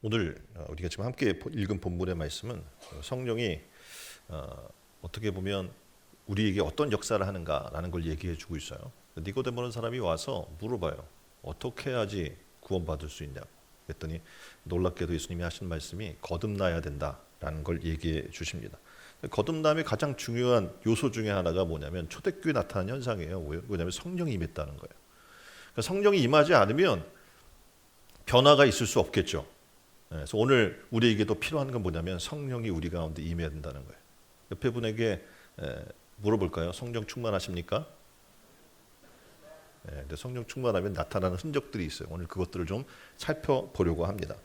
오늘 우리가 지금 함께 읽은 본문의 말씀은 성령이 어떻게 보면 우리에게 어떤 역사를 하는가라는 걸 얘기해 주고 있어요. 니고데모라는 사람이 와서 물어봐요. 어떻게 해야지 구원받을 수 있냐고. 그랬더니 놀랍게도 예수님이 하신 말씀이 거듭나야 된다라는 걸 얘기해 주십니다. 거듭남의 가장 중요한 요소 중에 하나가 뭐냐면 초대교회에 나타나는 현상이에요. 뭐냐면 성령이 임했다는 거예요. 그러니까 성령이 임하지 않으면 변화가 있을 수 없겠죠. 그래서 오늘 우리에게도 필요한 건 뭐냐면 성령이 우리 가운데 임해야 된다는 거예요. 옆에 분에게 물어볼까요? 성령 충만하십니까? 근데 성령 충만하면 나타나는 흔적들이 있어요. 오늘 그것들을 좀 살펴보려고 합니다.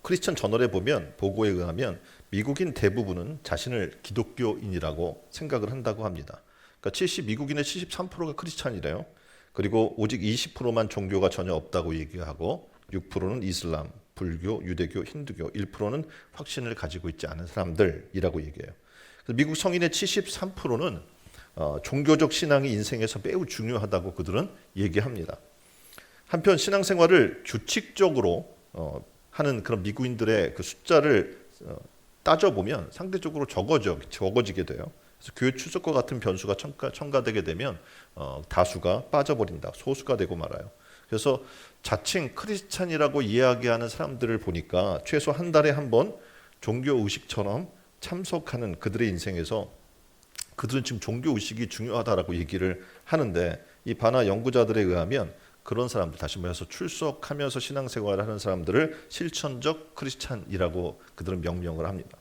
크리스천 저널에 보면 보고에 의하면 미국인 대부분은 자신을 기독교인이라고 생각을 한다고 합니다. 그러니까 미국인의 73%가 크리스찬이래요. 그리고 오직 20%만 종교가 전혀 없다고 얘기하고 6%는 이슬람, 불교, 유대교, 힌두교, 1%는 확신을 가지고 있지 않은 사람들이라고 얘기해요. 그래서 미국 성인의 73%는 종교적 신앙이 인생에서 매우 중요하다고 그들은 얘기합니다. 한편 신앙생활을 규칙적으로 하는 그런 미국인들의 그 숫자를 따져보면 상대적으로 적어지게 돼요. 그래서 교회 출석과 같은 변수가 첨가되게 되면 다수가 빠져버린다, 소수가 되고 말아요. 그래서 자칭 크리스찬이라고 이야기하는 사람들을 보니까 최소 한 달에 한 번 종교 의식처럼 참석하는 그들의 인생에서 그들은 지금 종교 의식이 중요하다라고 얘기를 하는데, 이 바나 연구자들에 의하면 그런 사람들, 다시 말해서 출석하면서 신앙생활을 하는 사람들을 실천적 크리스찬이라고 그들은 명명을 합니다.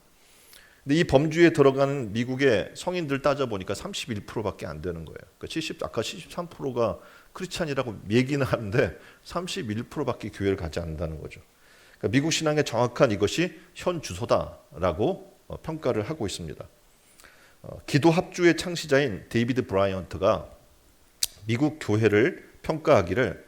근데 이 범주에 들어가는 미국의 성인들 따져보니까 31%밖에 안 되는 거예요. 그러니까 아까 73%가 크리스찬이라고 얘기는 하는데 31%밖에 교회를 가지 않는다는 거죠. 그러니까 미국 신앙의 정확한 이것이 현 주소다라고 평가를 하고 있습니다. 기도 합주의 창시자인 데이비드 브라이언트가 미국 교회를 평가하기를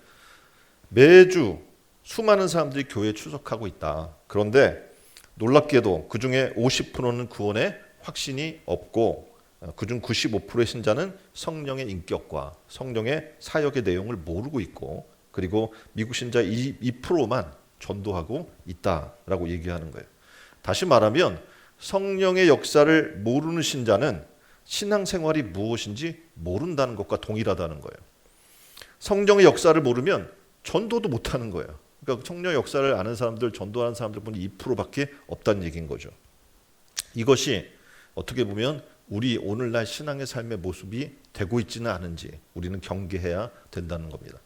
매주 수많은 사람들이 교회에 출석하고 있다. 그런데 놀랍게도 그중에 50%는 구원에 확신이 없고 그중 95%의 신자는 성령의 인격과 성령의 사역의 내용을 모르고 있고, 그리고 미국 신자 2%만 전도하고 있다라고 얘기하는 거예요. 다시 말하면 성령의 역사를 모르는 신자는 신앙생활이 무엇인지 모른다는 것과 동일하다는 거예요. 성령의 역사를 모르면 전도도 못하는 거예요. 그러니까 성령의 역사를 아는 사람들, 전도하는 사람들 보니 2%밖에 없다는 얘기인 거죠. 이것이 어떻게 보면 우리 오늘날 신앙의 삶의 모습이 되고 있지는 않은지 우리는 경계해야 된다는 겁니다.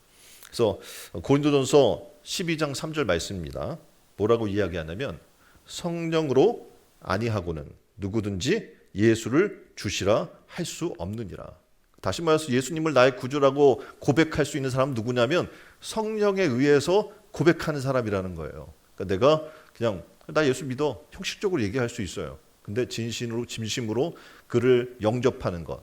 그래서 고린도전서 12장 3절 말씀입니다. 뭐라고 이야기하냐면 성령으로 아니하고는 누구든지 예수를 주시라 할 수 없느니라. 다시 말해서 예수님을 나의 구주라고 고백할 수 있는 사람은 누구냐면 성령에 의해서 고백하는 사람이라는 거예요. 그러니까 내가 그냥 나 예수 믿어 형식적으로 얘기할 수 있어요. 근데 진심으로 그를 영접하는 것,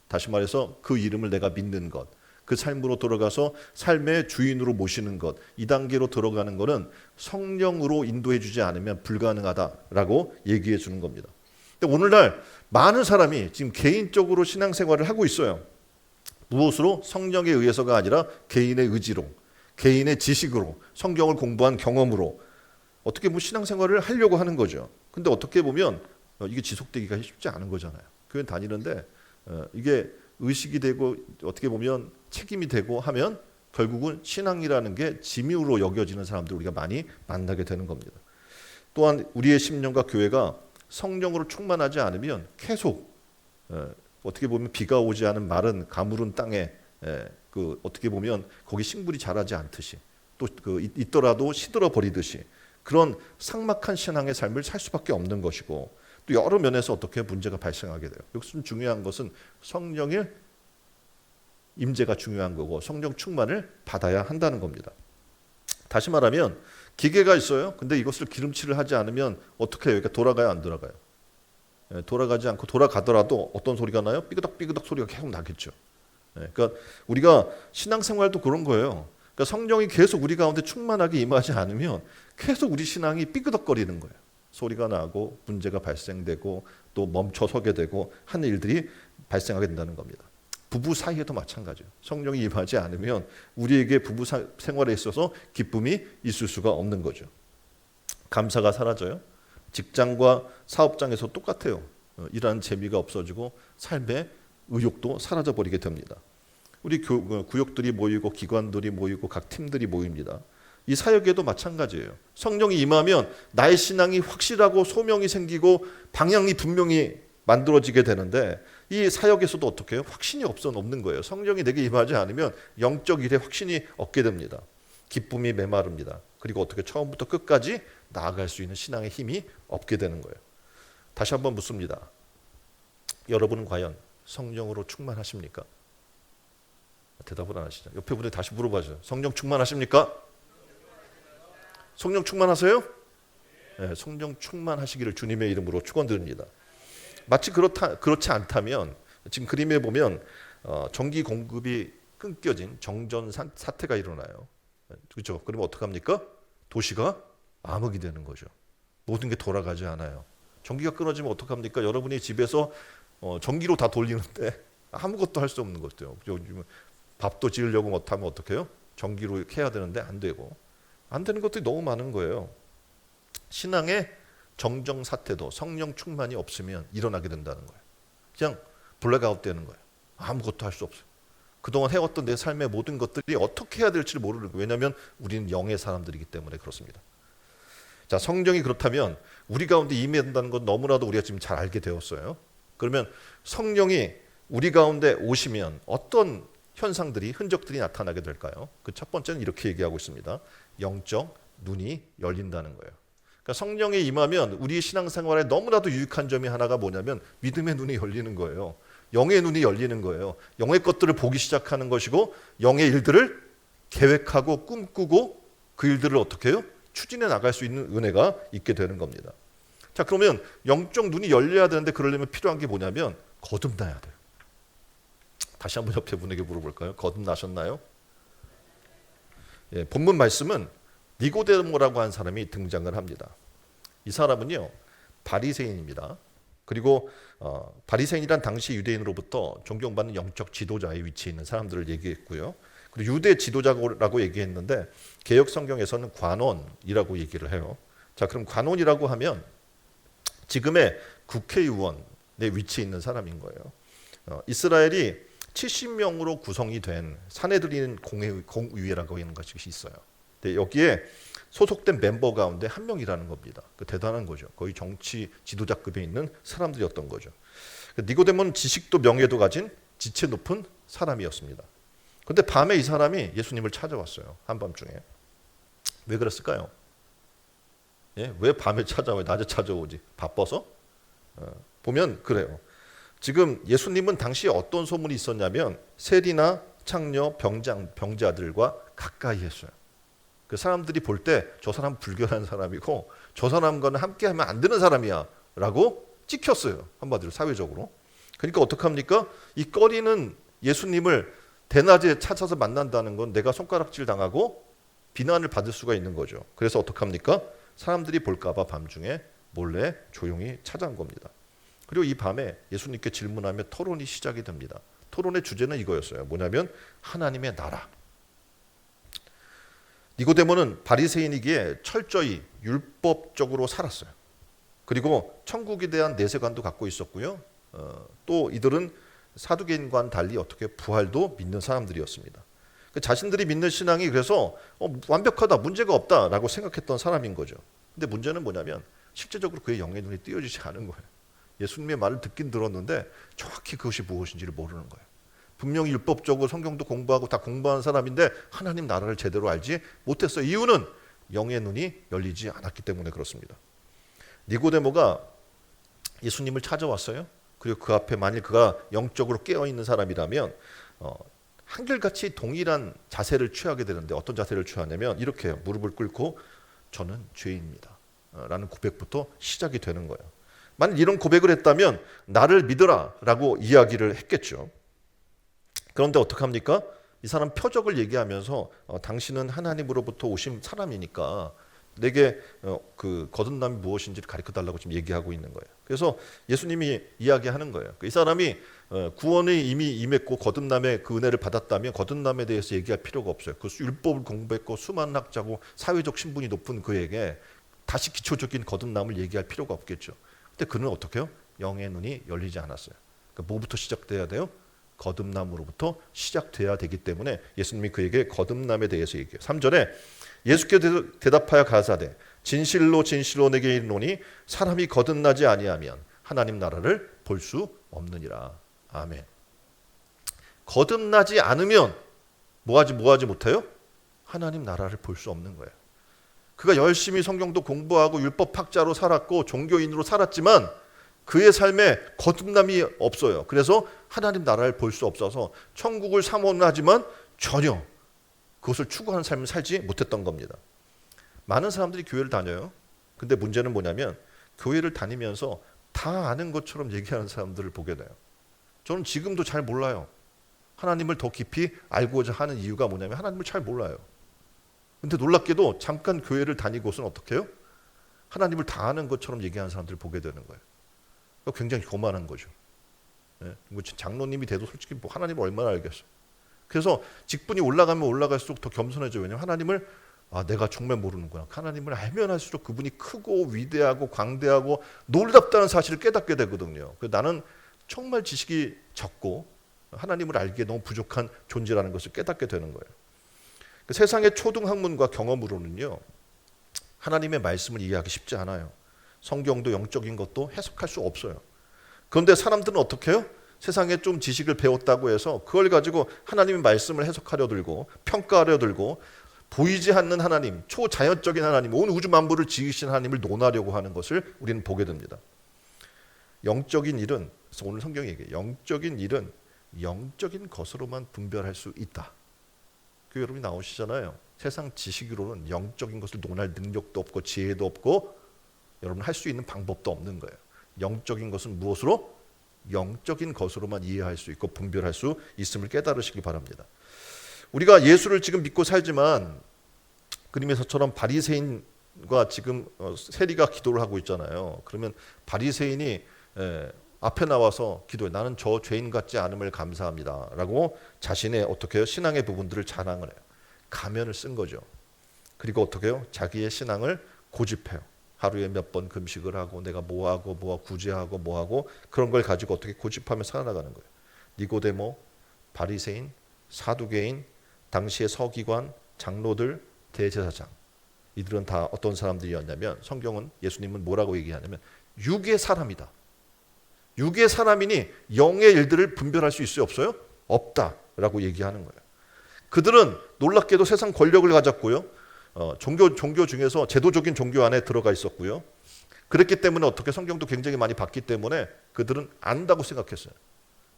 다시 말해서 그 이름을 내가 믿는 것, 그 삶으로 들어가서 삶의 주인으로 모시는 것, 이 단계로 들어가는 것은 성령으로 인도해 주지 않으면 불가능하다라고 얘기해 주는 겁니다. 근데 오늘날 많은 사람이 지금 개인적으로 신앙생활을 하고 있어요. 무엇으로? 성령에 의해서가 아니라 개인의 의지로, 개인의 지식으로, 성경을 공부한 경험으로 어떻게 보면 신앙생활을 하려고 하는 거죠. 근데 어떻게 보면 이게 지속되기가 쉽지 않은 거잖아요. 교회 다니는데 이게 의식이 되고 어떻게 보면 책임이 되고 하면 결국은 신앙이라는 게 짐으로 여겨지는 사람들 우리가 많이 만나게 되는 겁니다. 또한 우리의 심령과 교회가 성령으로 충만하지 않으면 계속 어떻게 보면 비가 오지 않은 마른 가물은 땅에 그 어떻게 보면 거기 식물이 자라지 않듯이 또 그 있더라도 시들어 버리듯이 그런 삭막한 신앙의 삶을 살 수밖에 없는 것이고, 또 여러 면에서 어떻게 문제가 발생하게 돼요. 여기서 중요한 것은 성령의 임재가 중요한 거고 성령 충만을 받아야 한다는 겁니다. 다시 말하면 기계가 있어요. 근데 이것을 기름칠을 하지 않으면 어떻게 해요? 그러니까 돌아가요, 안 돌아가요? 돌아가지 않고 돌아가더라도 어떤 소리가 나요? 삐그덕삐그덕 소리가 계속 나겠죠. 그러니까 우리가 신앙생활도 그런 거예요. 그러니까 성령이 계속 우리 가운데 충만하게 임하지 않으면 계속 우리 신앙이 삐그덕거리는 거예요. 소리가 나고 문제가 발생되고 또 멈춰서게 되고 하는 일들이 발생하게 된다는 겁니다. 부부 사이에도 마찬가지예요. 성령이 임하지 않으면 우리에게 부부 생활에 있어서 기쁨이 있을 수가 없는 거죠. 감사가 사라져요. 직장과 사업장에서 똑같아요. 일하는 재미가 없어지고 삶의 의욕도 사라져 버리게 됩니다. 우리 구역들이 모이고 기관들이 모이고 각 팀들이 모입니다. 이 사역에도 마찬가지예요. 성령이 임하면 나의 신앙이 확실하고 소명이 생기고 방향이 분명히 만들어지게 되는데 이 사역에서도 어떻게 해요? 확신이 없는 거예요. 성령이 내게 임하지 않으면 영적 일에 확신이 없게 됩니다. 기쁨이 메마릅니다. 그리고 어떻게 처음부터 끝까지 나아갈 수 있는 신앙의 힘이 없게 되는 거예요. 다시 한번 묻습니다. 여러분은 과연 성령으로 충만하십니까? 대답을 안 하시죠. 옆에 분에 다시 물어봐줘요. 성령 충만하십니까? 성령 충만하세요? 네, 성령 충만하시기를 주님의 이름으로 축원드립니다. 마치 그렇지 않다면 지금 그림에 보면 전기 공급이 끊겨진 정전 사태가 일어나요. 그렇죠? 그러면 어떡합니까? 도시가 암흑이 되는 거죠. 모든 게 돌아가지 않아요. 전기가 끊어지면 어떡합니까? 여러분이 집에서 전기로 다 돌리는데 아무것도 할 수 없는 것도요. 요즘 밥도 지으려고 못하면 어떡해요? 전기로 해야 되는데 안 되고 안 되는 것들이 너무 많은 거예요. 신앙의 정정 사태도 성령 충만이 없으면 일어나게 된다는 거예요. 그냥 블랙아웃 되는 거예요. 아무것도 할 수 없어요. 그동안 해왔던 내 삶의 모든 것들이 어떻게 해야 될지 모르는 거예요. 왜냐하면 우리는 영의 사람들이기 때문에 그렇습니다. 자, 성령이 그렇다면 우리 가운데 임해야 된다는 건 너무나도 우리가 지금 잘 알게 되었어요. 그러면 성령이 우리 가운데 오시면 어떤 현상들이 흔적들이 나타나게 될까요? 그 첫 번째는 이렇게 얘기하고 있습니다. 영적 눈이 열린다는 거예요. 그러니까 성령이 임하면 우리 신앙생활에 너무나도 유익한 점이 하나가 뭐냐면 믿음의 눈이 열리는 거예요. 영의 눈이 열리는 거예요. 영의 것들을 보기 시작하는 것이고 영의 일들을 계획하고 꿈꾸고 그 일들을 어떻게 해요? 추진해 나갈 수 있는 은혜가 있게 되는 겁니다. 자, 그러면 영적 눈이 열려야 되는데 그러려면 필요한 게 뭐냐면 거듭나야 돼요. 다시 한번 옆에 분에게 물어볼까요? 거듭나셨나요? 예, 본문 말씀은 니고데모라고 한 사람이 등장을 합니다. 이 사람은요 바리새인입니다. 그리고 바리새인이란 당시 유대인으로부터 존경받는 영적 지도자의 위치에 있는 사람들을 얘기했고요. 그리고 유대 지도자라고 얘기했는데 개역 성경에서는 관원이라고 얘기를 해요. 자, 그럼 관원이라고 하면 지금의 국회의원의 위치에 있는 사람인 거예요. 이스라엘이 70명으로 구성이 된 사내들인 공의회라고 하는 것이 있어요. 근데 여기에 소속된 멤버 가운데 한 명이라는 겁니다. 대단한 거죠. 거의 정치 지도자급에 있는 사람들이었던 거죠. 니고데모는 지식도 명예도 가진 지체 높은 사람이었습니다. 그런데 밤에 이 사람이 예수님을 찾아왔어요. 한밤중에. 왜 그랬을까요? 예? 왜 밤에 찾아와요? 낮에 찾아오지? 바빠서? 보면 그래요. 지금 예수님은 당시에 어떤 소문이 있었냐면 세리나 창녀, 병자들과 가까이 했어요. 그 사람들이 볼 때 저 사람 불결한 사람이고 저 사람과는 함께하면 안 되는 사람이야 라고 찍혔어요. 한마디로 사회적으로. 그러니까 어떡합니까? 이 꺼리는 예수님을 대낮에 찾아서 만난다는 건 내가 손가락질 당하고 비난을 받을 수가 있는 거죠. 그래서 어떡합니까? 사람들이 볼까 봐 밤중에 몰래 조용히 찾아온 겁니다. 그리고 이 밤에 예수님께 질문하며 토론이 시작이 됩니다. 토론의 주제는 이거였어요. 뭐냐면 하나님의 나라. 니고데모는 바리새인이기에 철저히 율법적으로 살았어요. 그리고 천국에 대한 내세관도 갖고 있었고요. 또 이들은 사두개인과는 달리 어떻게 부활도 믿는 사람들이었습니다. 자신들이 믿는 신앙이 그래서 완벽하다, 문제가 없다라고 생각했던 사람인 거죠. 근데 문제는 뭐냐면 실제적으로 그의 영의 눈이 띄어지지 않은 거예요. 예수님의 말을 듣긴 들었는데 정확히 그것이 무엇인지를 모르는 거예요. 분명히 율법적으로 성경도 공부하고 다 공부한 사람인데 하나님 나라를 제대로 알지 못했어요. 이유는 영의 눈이 열리지 않았기 때문에 그렇습니다. 니고데모가 예수님을 찾아왔어요. 그리고 그 앞에 만일 그가 영적으로 깨어있는 사람이라면 한결같이 동일한 자세를 취하게 되는데 어떤 자세를 취하냐면 이렇게 해요. 무릎을 꿇고 저는 죄인입니다 라는 고백부터 시작이 되는 거예요. 만일 이런 고백을 했다면 나를 믿으라 라고 이야기를 했겠죠. 그런데 어떡합니까? 이 사람 표적을 얘기하면서 당신은 하나님으로부터 오신 사람이니까 내게 그 거듭남이 무엇인지를 가르쳐 달라고 지금 얘기하고 있는 거예요. 그래서 예수님이 이야기하는 거예요. 이 사람이 구원이 이미 임했고 거듭남의 그 은혜를 받았다면 거듭남에 대해서 얘기할 필요가 없어요. 그 율법을 공부했고 수많은 학자고 사회적 신분이 높은 그에게 다시 기초적인 거듭남을 얘기할 필요가 없겠죠. 근데 그는 어떻게 해요? 영의 눈이 열리지 않았어요. 그러니까 뭐부터 시작돼야 돼요? 거듭남으로부터 시작돼야 되기 때문에 예수님이 그에게 거듭남에 대해서 얘기해요. 3절에 예수께서 대답하여 가라사대 진실로 진실로 내게 이르노니 사람이 거듭나지 아니하면 하나님 나라를 볼 수 없느니라. 아멘. 거듭나지 않으면 뭐하지 못해요? 하나님 나라를 볼 수 없는 거예요. 그가 열심히 성경도 공부하고 율법학자로 살았고 종교인으로 살았지만 그의 삶에 거듭남이 없어요. 그래서 하나님 나라를 볼 수 없어서 천국을 사모하지만 전혀 그것을 추구하는 삶을 살지 못했던 겁니다. 많은 사람들이 교회를 다녀요. 근데 문제는 뭐냐면 교회를 다니면서 다 아는 것처럼 얘기하는 사람들을 보게 돼요. 저는 지금도 잘 몰라요. 하나님을 더 깊이 알고자 하는 이유가 뭐냐면 하나님을 잘 몰라요. 근데 놀랍게도 잠깐 교회를 다니고선 어떻게 해요? 하나님을 다 아는 것처럼 얘기하는 사람들을 보게 되는 거예요. 굉장히 교만한 거죠. 장로님이 돼도 솔직히 뭐 하나님을 얼마나 알겠어. 그래서 직분이 올라가면 올라갈수록 더 겸손해져요. 왜냐하면 하나님을 내가 정말 모르는구나. 하나님을 알면 할수록 그분이 크고 위대하고 광대하고 놀랍다는 사실을 깨닫게 되거든요. 나는 정말 지식이 적고 하나님을 알기에 너무 부족한 존재라는 것을 깨닫게 되는 거예요. 세상의 초등학문과 경험으로는요, 하나님의 말씀을 이해하기 쉽지 않아요. 성경도 영적인 것도 해석할 수 없어요. 그런데 사람들은 어떻게 해요? 세상에 좀 지식을 배웠다고 해서 그걸 가지고 하나님의 말씀을 해석하려 들고 평가하려 들고 보이지 않는 하나님, 초자연적인 하나님, 온 우주 만물을 지으신 하나님을 논하려고 하는 것을 우리는 보게 됩니다. 영적인 일은, 그래서 오늘 성경이 얘기해요. 영적인 일은 영적인 것으로만 분별할 수 있다. 교회 여러분이 나오시잖아요. 세상 지식으로는 영적인 것을 논할 능력도 없고 지혜도 없고 여러분 할 수 있는 방법도 없는 거예요. 영적인 것은 무엇으로? 영적인 것으로만 이해할 수 있고 분별할 수 있음을 깨달으시기 바랍니다. 우리가 예수를 지금 믿고 살지만 그림에서처럼 바리새인과 지금 세리가 기도를 하고 있잖아요. 그러면 바리새인이 앞에 나와서 기도해. 나는 저 죄인 같지 않음을 감사합니다. 라고 자신의 어떻게 해요? 신앙의 부분들을 자랑을 해요. 가면을 쓴 거죠. 그리고 어떻게 해요? 자기의 신앙을 고집해요. 하루에 몇 번 금식을 하고 내가 뭐하고 구제하고 뭐하고 그런 걸 가지고 어떻게 고집하며 살아나가는 거예요. 니고데모, 바리새인, 사두개인, 당시의 서기관, 장로들, 대제사장, 이들은 다 어떤 사람들이었냐면 성경은 예수님은 뭐라고 얘기하냐면 육의 사람이다. 육의 사람이니 영의 일들을 분별할 수 있어요? 없어요? 없다라고 얘기하는 거예요. 그들은 놀랍게도 세상 권력을 가졌고요. 종교 중에서 제도적인 종교 안에 들어가 있었고요. 그랬기 때문에 어떻게 성경도 굉장히 많이 봤기 때문에 그들은 안다고 생각했어요.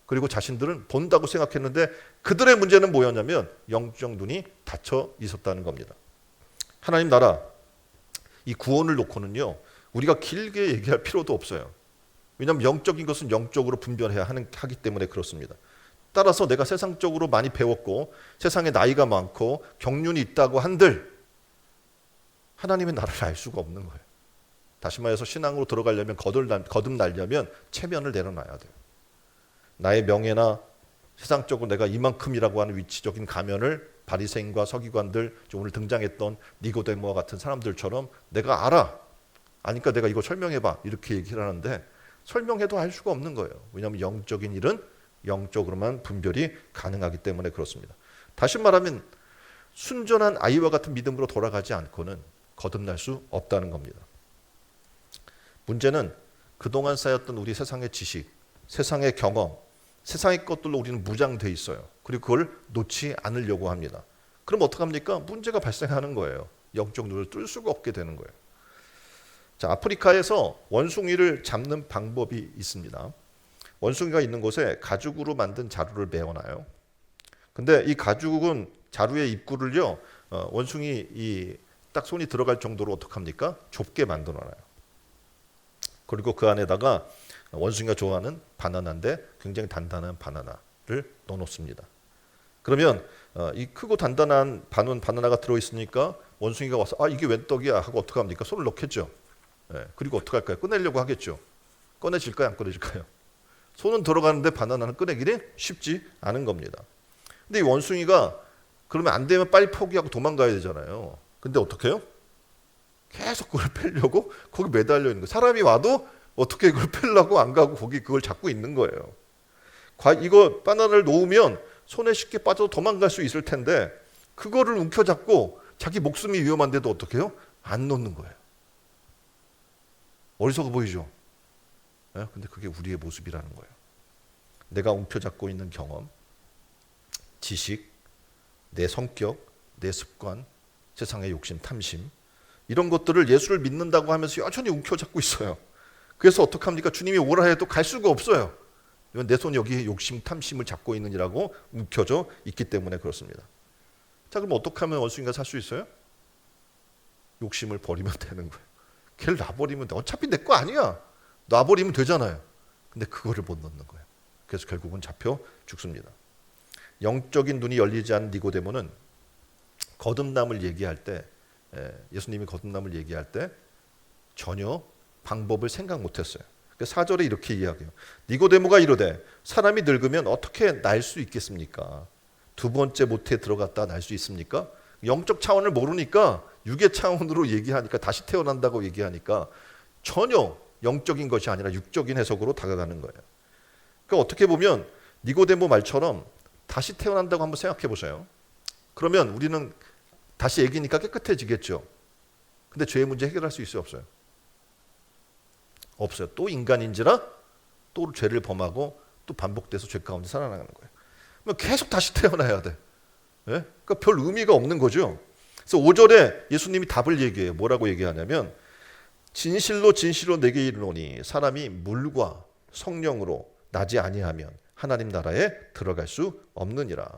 그리고 자신들은 본다고 생각했는데 그들의 문제는 뭐였냐면 영적 눈이 닫혀 있었다는 겁니다. 하나님 나라, 이 구원을 놓고는요, 우리가 길게 얘기할 필요도 없어요. 왜냐하면 영적인 것은 영적으로 분별해야 하기 때문에 그렇습니다. 따라서 내가 세상적으로 많이 배웠고 세상에 나이가 많고 경륜이 있다고 한들 하나님의 나라를 알 수가 없는 거예요. 다시 말해서 신앙으로 들어가려면 거듭나려면 체면을 내려놔야 돼요. 나의 명예나 세상적으로 내가 이만큼이라고 하는 위치적인 가면을 바리새인과 서기관들, 오늘 등장했던 니고데모와 같은 사람들처럼 내가 알아. 아니까 내가 이거 설명해봐. 이렇게 얘기를 하는데 설명해도 알 수가 없는 거예요. 왜냐하면 영적인 일은 영적으로만 분별이 가능하기 때문에 그렇습니다. 다시 말하면 순전한 아이와 같은 믿음으로 돌아가지 않고는 거듭날 수 없다는 겁니다. 문제는 그동안 쌓였던 우리 세상의 지식, 세상의 경험, 세상의 것들로 우리는 무장돼 있어요. 그리고 그걸 놓지 않으려고 합니다. 그럼 어떡합니까? 문제가 발생하는 거예요. 영적 눈을 뜰 수가 없게 되는 거예요. 자, 아프리카에서 원숭이를 잡는 방법이 있습니다. 원숭이가 있는 곳에 가죽으로 만든 자루를 메어놔요. 근데 이 가죽은 자루의 입구를요, 원숭이 딱 손이 들어갈 정도로 어떡합니까? 좁게 만들어놔요. 그리고 그 안에다가 원숭이가 좋아하는 바나나인데 굉장히 단단한 바나나를 넣어놓습니다. 그러면 이 크고 단단한 바나나가 들어있으니까 원숭이가 와서 이게 웬 떡이야 하고 어떻게 합니까? 손을 넣겠죠. 예, 그리고 어떻게 할까요? 꺼내려고 하겠죠. 꺼내질까요? 안 꺼내질까요? 손은 들어가는데 바나나는 꺼내기는 쉽지 않은 겁니다. 근데 이 원숭이가 그러면 안 되면 빨리 포기하고 도망가야 되잖아요. 근데 어떻게 해요? 계속 그걸 빼려고 거기 매달려 있는 거예요. 사람이 와도 어떻게 그걸 빼려고 안 가고 거기 그걸 잡고 있는 거예요. 이거 바나나를 놓으면 손에 쉽게 빠져서 도망갈 수 있을 텐데 그거를 움켜잡고 자기 목숨이 위험한데도 어떻게 해요? 안 놓는 거예요. 어리석어 보이죠? 네? 근데 그게 우리의 모습이라는 거예요. 내가 움켜잡고 있는 경험, 지식, 내 성격, 내 습관, 세상의 욕심, 탐심 이런 것들을 예수를 믿는다고 하면서 여전히 움켜잡고 있어요. 그래서 어떡합니까? 주님이 오라 해도 갈 수가 없어요. 내 손이 여기 욕심, 탐심을 잡고 있느니라고 움켜져 있기 때문에 그렇습니다. 자, 그럼 어떻게 하면 원숭이가 살 수 있어요? 욕심을 버리면 되는 거예요. 걔를 놔버리면 돼. 어차피 내 거 아니야. 놔버리면 되잖아요. 근데 그거를 못 넣는 거예요. 그래서 결국은 잡혀 죽습니다. 영적인 눈이 열리지 않은 니고데모는 거듭남을 얘기할 때, 예수님이 거듭남을 얘기할 때 전혀 방법을 생각 못했어요. 4절에 이렇게 이야기해요. 니고데모가 이르되 사람이 늙으면 어떻게 날 수 있겠습니까? 두 번째 모태에 들어갔다 날 수 있습니까? 영적 차원을 모르니까 육의 차원으로 얘기하니까 다시 태어난다고 얘기하니까 전혀 영적인 것이 아니라 육적인 해석으로 다가가는 거예요. 그러니까 어떻게 보면 니고데모 말처럼 다시 태어난다고 한번 생각해 보세요. 그러면 우리는 다시 애기니까 깨끗해지겠죠. 근데 죄의 문제 해결할 수 있어요, 없어요? 없어요. 또 인간인지라 또 죄를 범하고 또 반복돼서 죄 가운데 살아나가는 거예요. 계속 다시 태어나야 돼. 예? 그러니까 별 의미가 없는 거죠. 그래서 5절에 예수님이 답을 얘기해요. 뭐라고 얘기하냐면 진실로 진실로 내게 이르노니 사람이 물과 성령으로 나지 아니하면 하나님 나라에 들어갈 수 없느니라.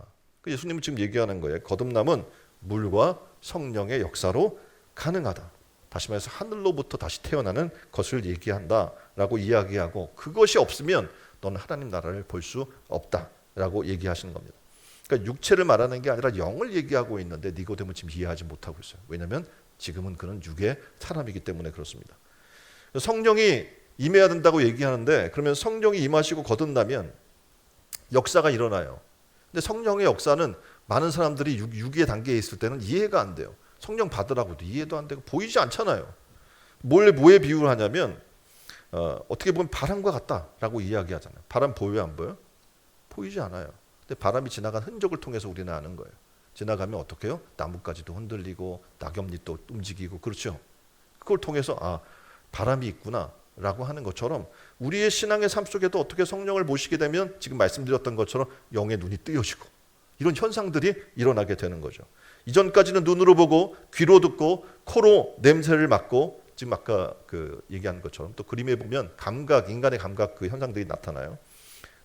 예수님은 지금 얘기하는 거예요. 거듭남은 물과 성령의 역사로 가능하다. 다시 말해서 하늘로부터 다시 태어나는 것을 얘기한다라고 이야기하고 그것이 없으면 너는 하나님 나라를 볼 수 없다라고 얘기하시는 겁니다. 그러니까 육체를 말하는 게 아니라 영을 얘기하고 있는데 니고데모는 지금 이해하지 못하고 있어요. 왜냐하면 지금은 그는 육의 사람이기 때문에 그렇습니다. 성령이 임해야 된다고 얘기하는데 그러면 성령이 임하시고 거듭나면 역사가 일어나요. 근데 성령의 역사는 많은 사람들이 육의 단계에 있을 때는 이해가 안 돼요. 성령 받으라고도 이해도 안 되고 보이지 않잖아요. 뭐에 비유를 하냐면 어떻게 보면 바람과 같다라고 이야기하잖아요. 바람 보여요, 안 보여요? 보이지 않아요. 근데 바람이 지나간 흔적을 통해서 우리는 아는 거예요. 지나가면 어떻게 해요? 나뭇가지도 흔들리고 낙엽잎도 움직이고 그렇죠. 그걸 통해서 바람이 있구나 라고 하는 것처럼 우리의 신앙의 삶 속에도 어떻게 성령을 모시게 되면 지금 말씀드렸던 것처럼 영의 눈이 뜨여지고 이런 현상들이 일어나게 되는 거죠. 이전까지는 눈으로 보고 귀로 듣고 코로 냄새를 맡고 지금 아까 얘기한 것처럼 또 그림에 보면 인간의 감각 그 현상들이 나타나요.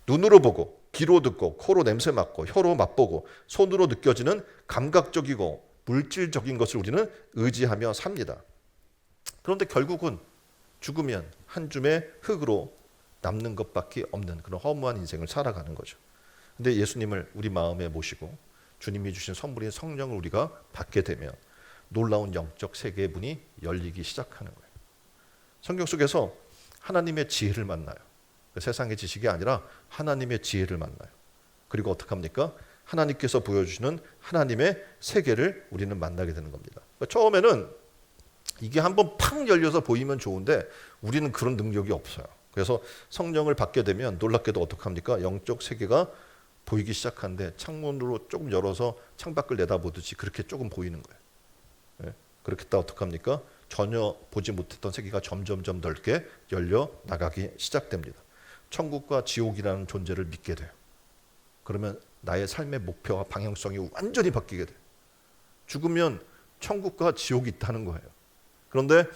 눈으로 보고 귀로 듣고 코로 냄새 맡고 혀로 맛보고 손으로 느껴지는 감각적이고 물질적인 것을 우리는 의지하며 삽니다. 그런데 결국은 죽으면 한 줌의 흙으로 남는 것밖에 없는 그런 허무한 인생을 살아가는 거죠. 근데 예수님을 우리 마음에 모시고 주님이 주신 선물인 성령을 우리가 받게 되면 놀라운 영적 세계의 문이 열리기 시작하는 거예요. 성경 속에서 하나님의 지혜를 만나요. 세상의 지식이 아니라 하나님의 지혜를 만나요. 그리고 어떻게 합니까? 하나님께서 보여주시는 하나님의 세계를 우리는 만나게 되는 겁니다. 처음에는 이게 한번 팍 열려서 보이면 좋은데 우리는 그런 능력이 없어요. 그래서 성령을 받게 되면 놀랍게도 어떻게 합니까? 영적 세계가 보이기 시작하는데 창문으로 조금 열어서 창밖을 내다보듯이 그렇게 조금 보이는 거예요. 예? 그렇게 했다 어떻게 합니까? 전혀 보지 못했던 세계가 점점점 넓게 열려 나가기 시작됩니다. 천국과 지옥이라는 존재를 믿게 돼요. 그러면 나의 삶의 목표와 방향성이 완전히 바뀌게 돼요. 죽으면 천국과 지옥이 있다는 거예요. 그런데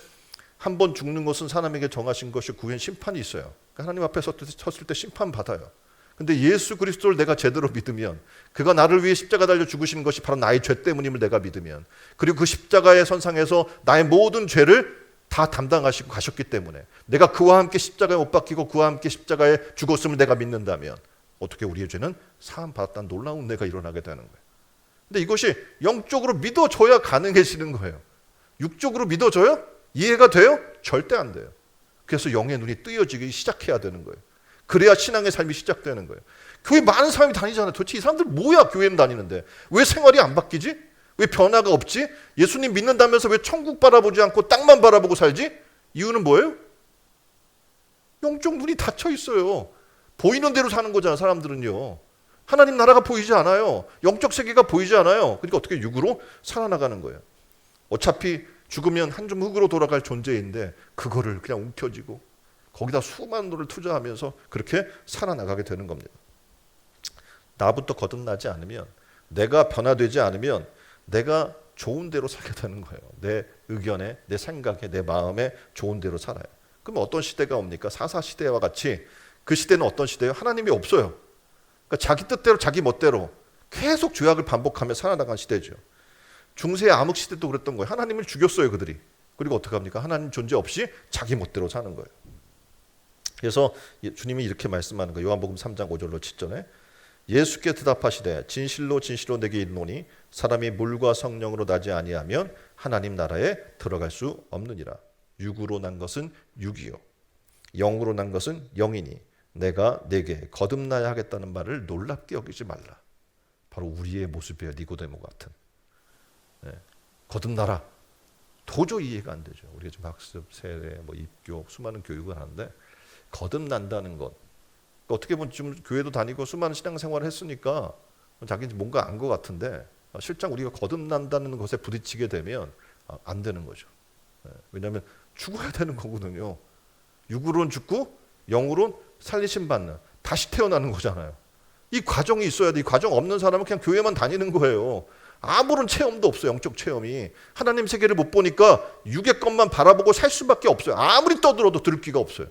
한 번 죽는 것은 사람에게 정하신 것이 구현 심판이 있어요. 그러니까 하나님 앞에 섰을 때 심판받아요. 근데 예수 그리스도를 내가 제대로 믿으면 그가 나를 위해 십자가 달려 죽으신 것이 바로 나의 죄 때문임을 내가 믿으면 그리고 그 십자가의 선상에서 나의 모든 죄를 다 담당하시고 가셨기 때문에 내가 그와 함께 십자가에 못 박히고 그와 함께 십자가에 죽었음을 내가 믿는다면 어떻게 우리의 죄는 사함 받았다는 놀라운 은혜가 일어나게 되는 거예요. 근데 이것이 영적으로 믿어져야 가능해지는 거예요. 육적으로 믿어져요? 이해가 돼요? 절대 안 돼요. 그래서 영의 눈이 뜨여지기 시작해야 되는 거예요. 그래야 신앙의 삶이 시작되는 거예요. 교회 많은 사람이 다니잖아요. 도대체 이 사람들 뭐야, 교회는 다니는데. 왜 생활이 안 바뀌지? 왜 변화가 없지? 예수님 믿는다면서 왜 천국 바라보지 않고 땅만 바라보고 살지? 이유는 뭐예요? 영적 눈이 닫혀 있어요. 보이는 대로 사는 거잖아요, 사람들은요. 하나님 나라가 보이지 않아요. 영적 세계가 보이지 않아요. 그러니까 어떻게 육으로 살아나가는 거예요. 어차피 죽으면 한 줌 흙으로 돌아갈 존재인데 그거를 그냥 움켜쥐고 거기다 수많은 돈을 투자하면서 그렇게 살아나가게 되는 겁니다. 나부터 거듭나지 않으면, 내가 변화되지 않으면 내가 좋은 대로 살게 되는 거예요. 내 의견에, 내 생각에, 내 마음에 좋은 대로 살아요. 그럼 어떤 시대가 옵니까? 사사시대와 같이. 그 시대는 어떤 시대예요? 하나님이 없어요. 그러니까 자기 뜻대로 자기 멋대로 계속 죄악을 반복하며 살아나간 시대죠. 중세 암흑 시대도 그랬던 거예요. 하나님을 죽였어요, 그들이. 그리고 어떻게 합니까? 하나님 존재 없이 자기 멋대로 사는 거예요. 그래서 주님이 이렇게 말씀하는 거예요. 요한복음 3장 5절로 7절에 예수께 대답하시되 진실로 진실로 내게 이르노니 사람이 물과 성령으로 나지 아니하면 하나님 나라에 들어갈 수 없느니라. 육으로 난 것은 육이요 영으로 난 것은 영이니 내가 내게 거듭나야 하겠다는 말을 놀랍게 여기지 말라. 바로 우리의 모습이에요. 니고데모 같은. 거듭나라. 도저히 이해가 안 되죠. 우리가 지금 학습, 세례, 입교, 수많은 교육을 하는데 거듭난다는 것. 어떻게 보면 지금 교회도 다니고 수많은 신앙생활을 했으니까 자기는 뭔가 안 것 같은데 실상 우리가 거듭난다는 것에 부딪히게 되면 안 되는 거죠. 왜냐하면 죽어야 되는 거거든요. 육으로는 죽고 영으로는 살리심 받는, 다시 태어나는 거잖아요. 이 과정이 있어야 돼. 이 과정 없는 사람은 그냥 교회만 다니는 거예요. 아무런 체험도 없어요. 영적 체험이. 하나님 세계를 못 보니까 육의 것만 바라보고 살 수밖에 없어요. 아무리 떠들어도 들을 귀가 없어요.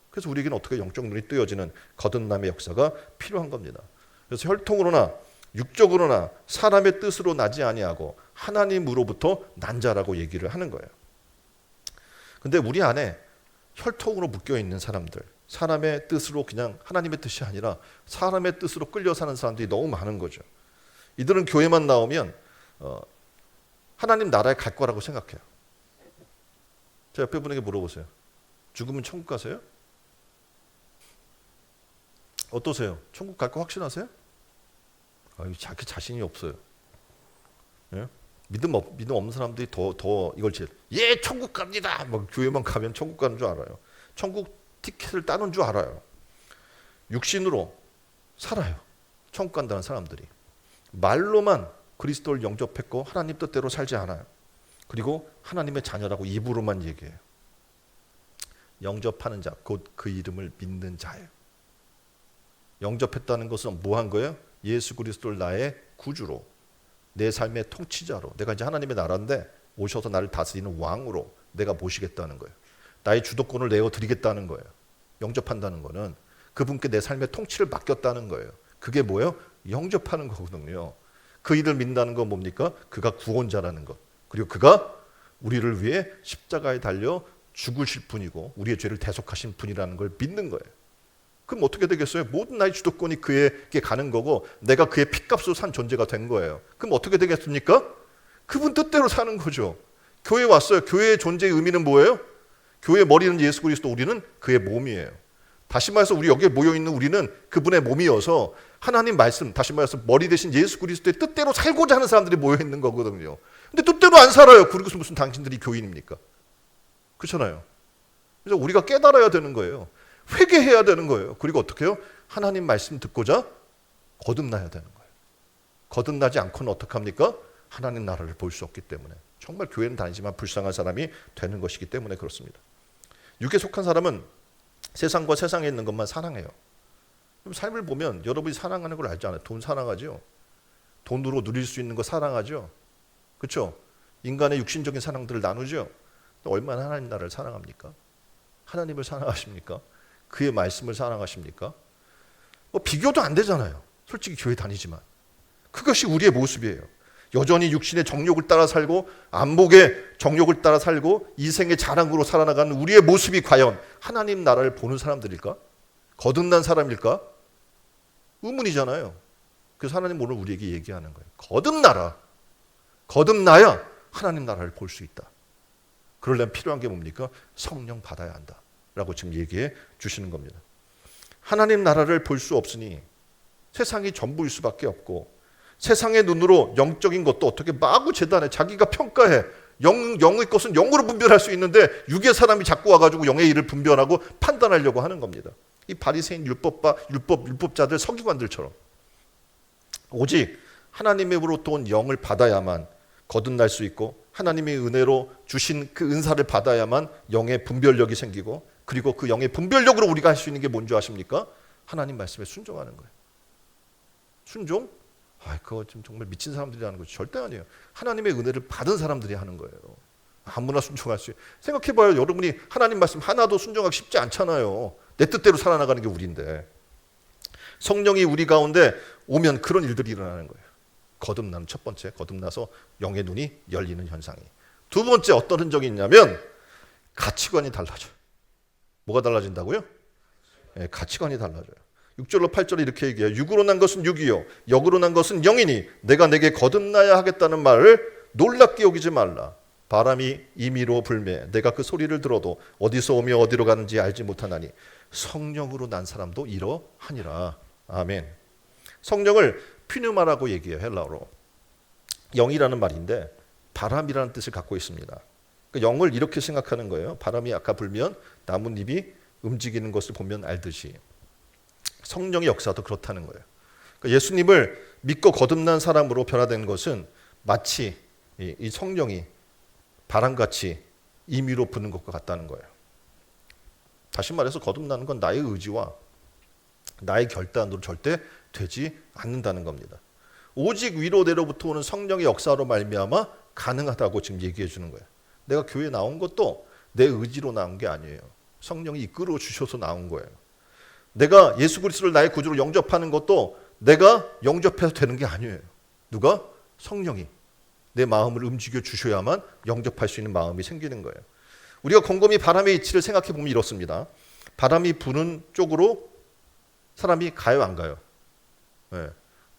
그래서 우리에게는 어떻게 영적 눈이 뜨여지는 거듭남의 역사가 필요한 겁니다. 그래서 혈통으로나 육적으로나 사람의 뜻으로 나지 아니하고 하나님으로부터 난 자라고 얘기를 하는 거예요. 근데 우리 안에 혈통으로 묶여 있는 사람들, 사람의 뜻으로 그냥 하나님의 뜻이 아니라 사람의 뜻으로 끌려 사는 사람들이 너무 많은 거죠. 이들은 교회만 나오면 하나님 나라에 갈 거라고 생각해요. 제 옆에 분에게 물어보세요. 죽으면 천국 가세요? 어떠세요? 천국 갈 거 확신하세요? 자기 자신이 없어요. 예? 믿음 없는 사람들이 더 이걸 천국 갑니다. 막 교회만 가면 천국 가는 줄 알아요. 천국 티켓을 따는 줄 알아요. 육신으로 살아요. 천국 간다는 사람들이. 말로만 그리스도를 영접했고 하나님 뜻대로 살지 않아요. 그리고 하나님의 자녀라고 입으로만 얘기해요. 영접하는 자, 곧 그 이름을 믿는 자예요. 영접했다는 것은 뭐 한 거예요? 예수 그리스도를 나의 구주로, 내 삶의 통치자로, 내가 이제 하나님의 나라인데 오셔서 나를 다스리는 왕으로 내가 모시겠다는 거예요. 나의 주도권을 내어드리겠다는 거예요. 영접한다는 거는 그분께 내 삶의 통치를 맡겼다는 거예요. 그게 뭐예요? 영접하는 거거든요. 그 일을 믿는다는 건 뭡니까? 그가 구원자라는 것. 그리고 그가 우리를 위해 십자가에 달려 죽으실 분이고 우리의 죄를 대속하신 분이라는 걸 믿는 거예요. 그럼 어떻게 되겠어요? 모든 나의 주도권이 그에게 가는 거고 내가 그의 핏값으로 산 존재가 된 거예요. 그럼 어떻게 되겠습니까? 그분 뜻대로 사는 거죠. 교회에 왔어요. 교회의 존재의 의미는 뭐예요? 교회의 머리는 예수 그리스도, 우리는 그의 몸이에요. 다시 말해서 우리 여기에 모여있는 우리는 그분의 몸이어서 하나님 말씀, 다시 말해서 머리 대신 예수 그리스도의 뜻대로 살고자 하는 사람들이 모여있는 거거든요. 근데 뜻대로 안 살아요. 그리고서 무슨 당신들이 교인입니까? 그렇잖아요. 그래서 우리가 깨달아야 되는 거예요. 회개해야 되는 거예요. 그리고 어떻게 해요? 하나님 말씀 듣고자 거듭나야 되는 거예요. 거듭나지 않고는 어떡합니까? 하나님 나라를 볼 수 없기 때문에. 정말 교회는 다니지만 불쌍한 사람이 되는 것이기 때문에 그렇습니다. 육에 속한 사람은 세상과 세상에 있는 것만 사랑해요. 삶을 보면 여러분이 사랑하는 걸 알지 않아요? 돈 사랑하죠? 돈으로 누릴 수 있는 거 사랑하죠? 그렇죠? 인간의 육신적인 사랑들을 나누죠? 얼마나 하나님 나라를 사랑합니까? 하나님을 사랑하십니까? 그의 말씀을 사랑하십니까? 비교도 안 되잖아요. 솔직히 교회 다니지만. 그것이 우리의 모습이에요. 여전히 육신의 정욕을 따라 살고 안목의 정욕을 따라 살고 이생의 자랑으로 살아나가는 우리의 모습이 과연 하나님 나라를 보는 사람들일까? 거듭난 사람일까? 의문이잖아요. 그래서 하나님 오늘 우리에게 얘기하는 거예요. 거듭나라. 거듭나야 하나님 나라를 볼 수 있다. 그러려면 필요한 게 뭡니까? 성령 받아야 한다 라고 지금 얘기해 주시는 겁니다. 하나님 나라를 볼 수 없으니 세상이 전부일 수밖에 없고, 세상의 눈으로 영적인 것도 어떻게 마구 재단해 자기가 평가해. 영의 것은 영으로 분별할 수 있는데 육의 사람이 자꾸 와가지고 영의 일을 분별하고 판단하려고 하는 겁니다. 이 바리새인 율법자들, 서기관들처럼. 오직 하나님으로부터 온 영을 받아야만 거듭날 수 있고, 하나님의 은혜로 주신 그 은사를 받아야만 영의 분별력이 생기고, 그리고 그 영의 분별력으로 우리가 할 수 있는 게 뭔지 아십니까? 하나님 말씀에 순종하는 거예요. 순종? 그거 좀 정말 미친 사람들이 하는 거죠. 절대 아니에요. 하나님의 은혜를 받은 사람들이 하는 거예요. 아무나 순종할 수 있어요. 생각해봐요. 여러분이 하나님 말씀 하나도 순종하기 쉽지 않잖아요. 내 뜻대로 살아나가는 게 우리인데. 성령이 우리 가운데 오면 그런 일들이 일어나는 거예요. 거듭나는 첫 번째, 거듭나서 영의 눈이 열리는 현상이. 두 번째 어떤 흔적이 있냐면 가치관이 달라져요. 뭐가 달라진다고요? 가치관이 달라져요. 6절로 8절에 이렇게 얘기해요. 육으로 난 것은 육이요 영으로 난 것은 영이니 내가 내게 거듭나야 하겠다는 말을 놀랍게 여기지 말라. 바람이 임의로 불매 내가 그 소리를 들어도 어디서 오며 어디로 가는지 알지 못하나니 성령으로 난 사람도 이러하니라. 아멘. 성령을 퓨뉴마라고 얘기해요. 헬라어로. 영이라는 말인데 바람이라는 뜻을 갖고 있습니다. 그러니까 영을 이렇게 생각하는 거예요. 바람이 아까 불면 나뭇잎이 움직이는 것을 보면 알듯이 성령의 역사도 그렇다는 거예요. 그러니까 예수님을 믿고 거듭난 사람으로 변화된 것은 마치 이 성령이 바람같이 임의로 부는 것과 같다는 거예요. 다시 말해서 거듭나는 건 나의 의지와 나의 결단으로 절대 되지 않는다는 겁니다. 오직 위로 내려부터 오는 성령의 역사로 말미암아 가능하다고 지금 얘기해 주는 거예요. 내가 교회에 나온 것도 내 의지로 나온 게 아니에요. 성령이 이끌어 주셔서 나온 거예요. 내가 예수 그리스도를 나의 구주로 영접하는 것도 내가 영접해서 되는 게 아니에요. 누가? 성령이 내 마음을 움직여 주셔야만 영접할 수 있는 마음이 생기는 거예요. 우리가 곰곰이 바람의 이치를 생각해 보면 이렇습니다. 바람이 부는 쪽으로 사람이 가요, 안 가요? 네.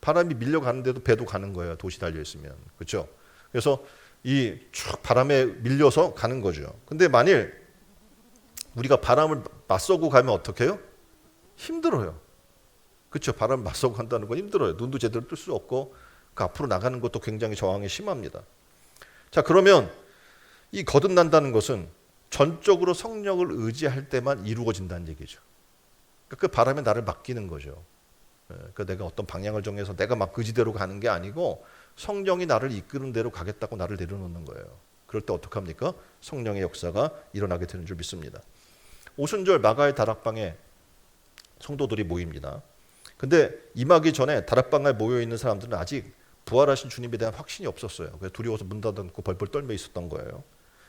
바람이 밀려가는데도 배도 가는 거예요. 도시 달려있으면. 그렇죠? 그래서 이 쭉 바람에 밀려서 가는 거죠. 근데 만일 우리가 바람을 맞서고 가면 어떻게 해요? 힘들어요. 그렇죠? 바람을 맞서고 간다는 건 힘들어요. 눈도 제대로 뜰 수 없고 그 앞으로 나가는 것도 굉장히 저항이 심합니다. 자, 그러면 이 거듭난다는 것은 전적으로 성령을 의지할 때만 이루어진다는 얘기죠. 그 바람에 나를 맡기는 거죠. 그러니까 내가 어떤 방향을 정해서 내가 막 의지대로 가는 게 아니고 성령이 나를 이끄는 대로 가겠다고 나를 내려놓는 거예요. 그럴 때 어떡합니까? 성령의 역사가 일어나게 되는 줄 믿습니다. 오순절 마가의 다락방에 성도들이 모입니다. 근데 임하기 전에 다락방에 모여있는 사람들은 아직 부활하신 주님에 대한 확신이 없었어요. 그래서 두려워서 문 닫아놓고 벌벌 떨며 있었던 거예요.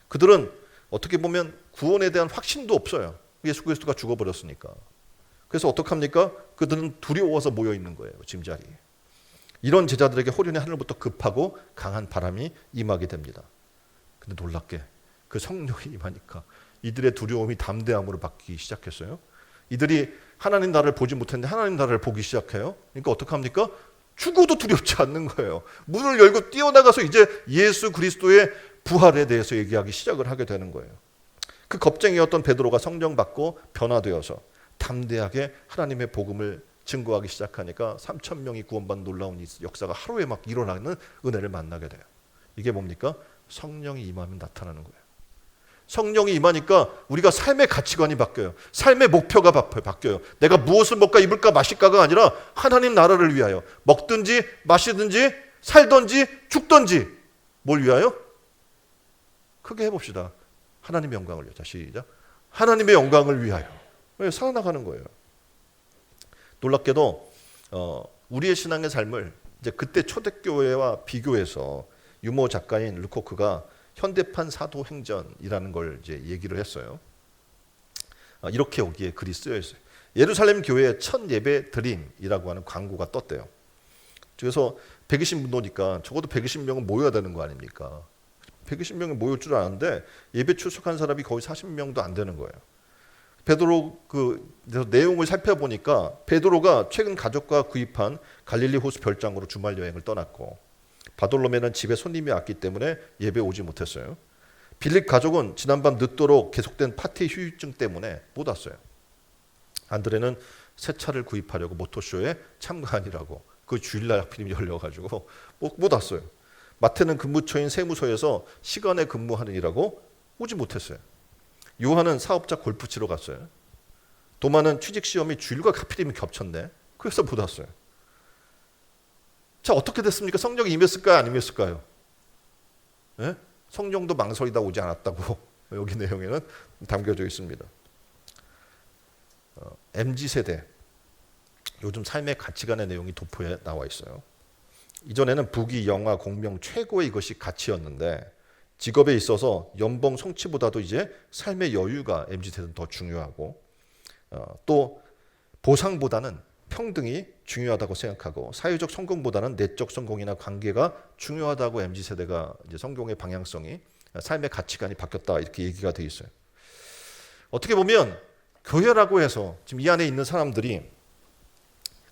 그들은 어떻게 보면 구원에 대한 확신도 없어요. 예수 그리스도가 죽어버렸으니까. 그래서 어떡합니까? 그들은 두려워서 모여있는 거예요. 짐자리에. 이런 제자들에게 호련히 하늘부터 급하고 강한 바람이 임하게 됩니다. 근데 놀랍게 그 성령이 임하니까 이들의 두려움이 담대함으로 바뀌기 시작했어요. 이들이 하나님 나라를 보지 못했는데 하나님 나라를 보기 시작해요. 그러니까 어떡합니까? 죽어도 두렵지 않는 거예요. 문을 열고 뛰어나가서 이제 예수 그리스도의 부활에 대해서 얘기하기 시작을 하게 되는 거예요. 그 겁쟁이였던 베드로가 성령 받고 변화되어서 담대하게 하나님의 복음을 증거하기 시작하니까 3,000명이 구원받는 놀라운 역사가 하루에 막 일어나는 은혜를 만나게 돼요. 이게 뭡니까? 성령이 임하면 나타나는 거예요. 성령이 임하니까 우리가 삶의 가치관이 바뀌어요. 삶의 목표가 바뀌어요. 내가 무엇을 먹까 입을까 마실까가 아니라 하나님 나라를 위하여 먹든지 마시든지 살든지 죽든지 뭘 위하여? 크게 해봅시다. 하나님의 영광을 위하여. 자, 시작. 하나님의 영광을 위하여 살아나가는 거예요. 놀랍게도 우리의 신앙의 삶을 이제 그때 초대교회와 비교해서 유모 작가인 루코크가 현대판 사도행전이라는 걸 이제 얘기를 했어요. 이렇게 여기에 글이 쓰여 있어요. 예루살렘 교회의 첫 예배 드림이라고 하는 광고가 떴대요. 그래서 120분 오니까 적어도 120명은 모여야 되는 거 아닙니까? 120명이 모일 줄 아는데 예배 출석한 사람이 거의 40명도 안 되는 거예요. 베드로 그 내용을 살펴보니까 베드로가 최근 가족과 구입한 갈릴리 호수 별장으로 주말 여행을 떠났고, 바돌로메는 집에 손님이 왔기 때문에 예배 오지 못했어요. 빌립 가족은 지난밤 늦도록 계속된 파티 휴유증 때문에 못 왔어요. 안드레는 새 차를 구입하려고 모터쇼에 참가하느라고 그 주일날 하필이면 열려가지고 못 왔어요. 마태는 근무처인 세무서에서 시간에 근무하느라고 오지 못했어요. 요한은 사업자 골프 치러 갔어요. 도마는 취직 시험이 주일과 하필이면 겹쳤네. 그래서 못 왔어요. 자, 어떻게 됐습니까? 성령이 임했을까요? 안 임했을까요? 네? 성령도 망설이다 오지 않았다고 여기 내용에는 담겨져 있습니다. MZ세대, 요즘 삶의 가치관의 내용이 도포에 나와 있어요. 이전에는 부귀, 영화, 공명 최고의 이것이 가치였는데, 직업에 있어서 연봉 성취보다도 이제 삶의 여유가 MZ세대는 더 중요하고, 또 보상보다는 평등이 중요하다고 생각하고, 사회적 성공보다는 내적 성공이나 관계가 중요하다고 MZ세대가 이제 성공의 방향성이, 삶의 가치관이 바뀌었다, 이렇게 얘기가 돼 있어요. 어떻게 보면 교회라고 해서 지금 이 안에 있는 사람들이